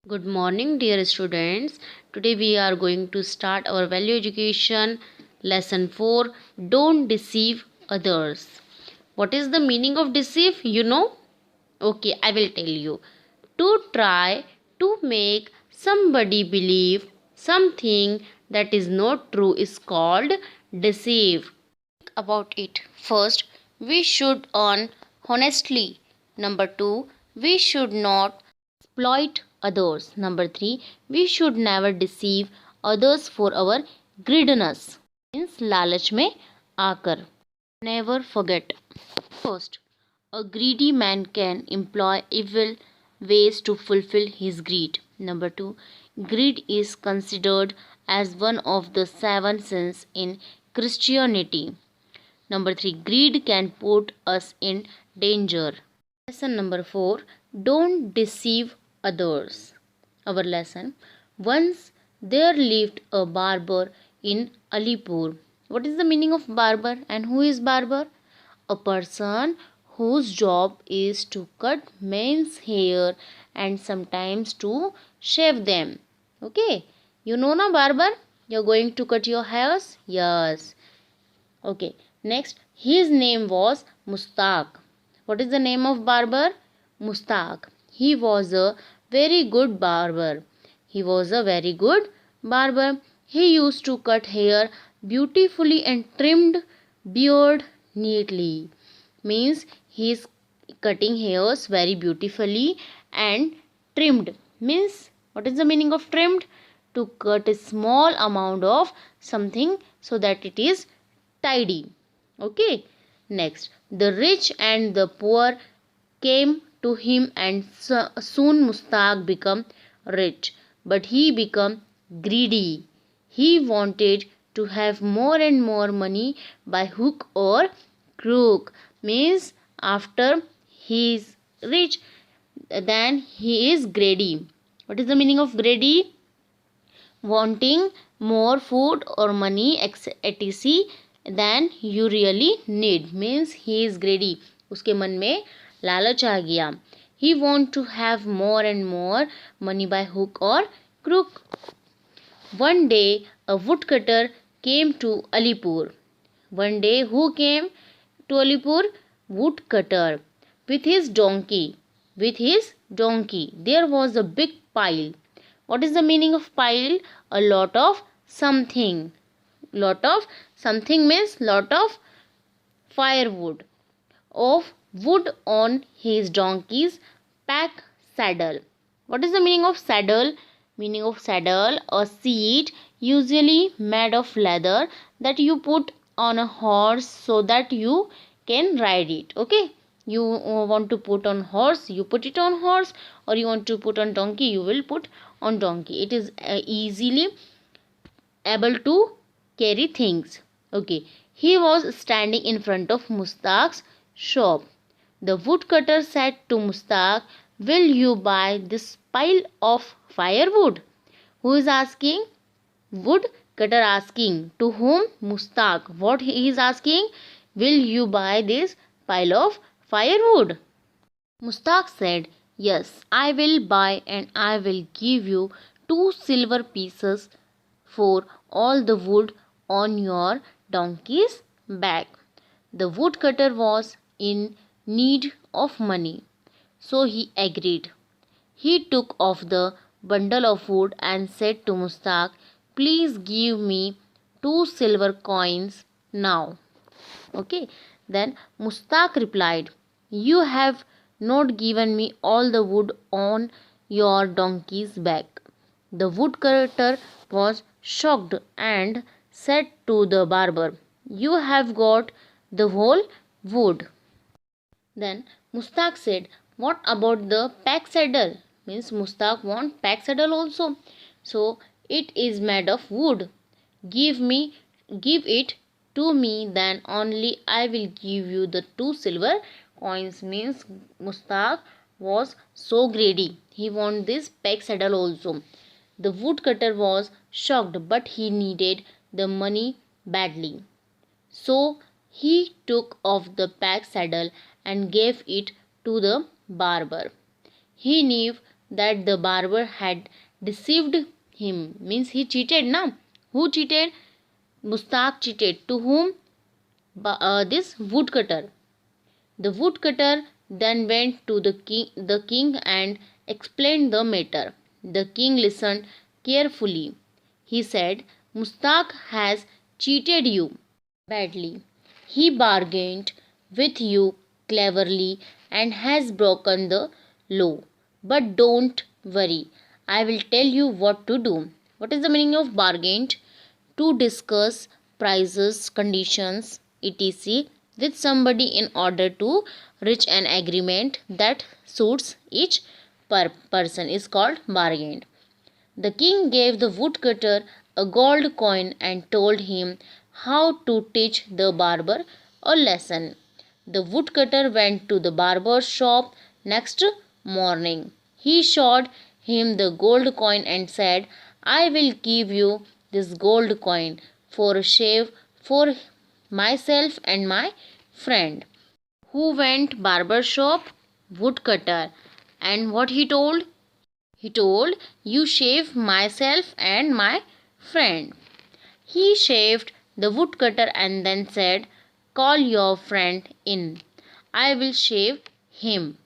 Good morning, dear students. Today we are going to start our value education lesson 4. Don't deceive others. What is the meaning of deceive? You know? Okay, I will tell you. To try to make somebody believe something that is not true is called deceive. About it. First, we should earn honestly. Number 2, we should not exploit others. Number 3, we should never deceive others for our greediness. Means लालच में आकर. Never forget. First, a greedy man can employ evil ways to fulfill his greed. Number 2, greed is considered as one of the 7 sins in Christianity. Number 3, greed can put us in danger. Lesson number 4, don't deceive others. Our lesson, once there lived a barber in Alipur. What is the meaning of barber and who is barber? A person whose job is to cut men's hair and sometimes to shave them. Okay, you know na barber? You're going to cut your hairs? Yes. Okay, next, his name was Mustaq. What is the name of barber? Mustaq. He was a very good barber. He was a very good barber. He used to cut hair beautifully and trimmed beard neatly. Means he is cutting hairs very beautifully and trimmed. Means what is the meaning of trimmed? To cut a small amount of something so that it is tidy. Okay, next, the rich and the poor came to him and soon Mustaq became rich, but he became greedy. He wanted to have more and more money by hook or crook. Means after he is rich, then he is greedy. What is the meaning of greedy? Wanting more food or money etc than you really need. Means he is greedy. उसके मन में लालच आ गया. He want to have more and more money by hook or crook. One day a woodcutter came to Alipur. One day who came to Alipur? Woodcutter with his donkey. With his donkey. There was a big pile. What is the meaning of pile? A lot of something. Lot of something means lot of firewood. Of wood on his donkey's pack saddle. What is the meaning of saddle? Meaning of saddle, a seat usually made of leather that you put on a horse so that you can ride it. Okay, you want to put on horse, you put it on horse, or you want to put on donkey, you will put on donkey. It is easily able to carry things. Okay, he was standing in front of Mustaq's shop. The woodcutter said to Mustaq, will you buy this pile of firewood? Who is asking? Woodcutter asking. To whom? Mustaq. What he is asking? Will you buy this pile of firewood? Mustaq said, yes, I will buy and I will give you 2 silver pieces for all the wood on your donkey's back. The woodcutter was in need of money, so he agreed. He took off the bundle of wood and said to Mustaq, please give me 2 silver coins now. Okay, then Mustaq replied, you have not given me all the wood on your donkey's back. The woodcutter was shocked and said to the barber, you have got the whole wood. Then Mustaq said, what about the pack saddle? Means Mustaq want pack saddle also. So it is made of wood. Give it to me, then only I will give you the 2 silver coins. Means Mustaq was so greedy. He want this pack saddle also. The woodcutter was shocked, but he needed the money badly. So he took off the pack saddle and gave it to the barber. He knew that the barber had deceived him. Means he cheated, na? Who cheated? Mustaq cheated. To whom? This woodcutter. The woodcutter then went to the king and explained the matter. The king listened carefully. He said, Mustaq has cheated you badly. He bargained with you cleverly and has broken the law. But don't worry, I will tell you what to do. What is the meaning of bargained? To discuss prices, conditions, etc. with somebody in order to reach an agreement that suits each person is called bargained. The king gave the woodcutter a gold coin and told him how to teach the barber a lesson. The woodcutter went to the barber's shop next morning. He showed him the gold coin and said, I will give you this gold coin for a shave for myself and my friend. Who went barber shop? Woodcutter. And what he told? He told, you shave myself and my friend. He shaved the woodcutter and then said, call your friend in. I will shave him.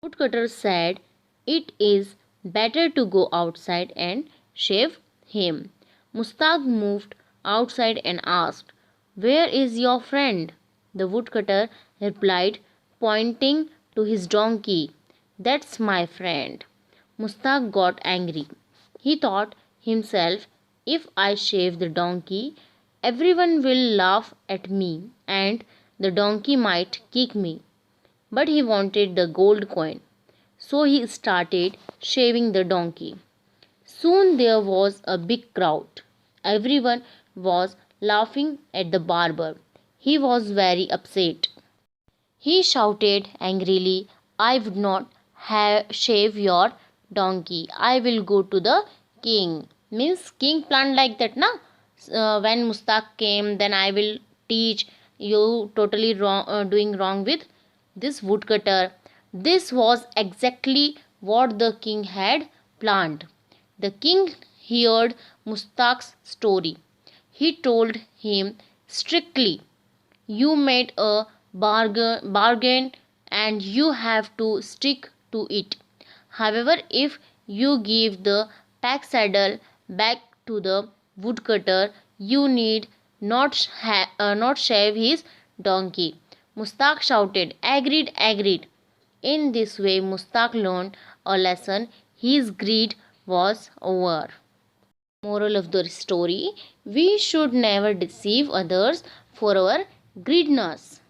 Woodcutter said, it is better to go outside and shave him. Mustaq moved outside and asked, where is your friend? The woodcutter replied, pointing to his donkey, that's my friend. Mustaq got angry. He thought himself, if I shave the donkey, everyone will laugh at me and the donkey might kick me. But he wanted the gold coin, so he started shaving the donkey. Soon there was a big crowd. Everyone was laughing at the barber. He was very upset. He shouted angrily, I would not shave your donkey. I will go to the king. Means king planned like that, na? When Mustaq came, then I will teach you totally wrong, doing wrong with this woodcutter. This was exactly what the king had planned. The king heard Mustaq's story. He told him strictly, you made a bargain and you have to stick to it. However, if you give the pack saddle back to the woodcutter, you need not shave his donkey. Mustaq shouted, agreed, agreed. In this way, Mustaq learned a lesson. His greed was over. Moral of the story, we should never deceive others for our greediness.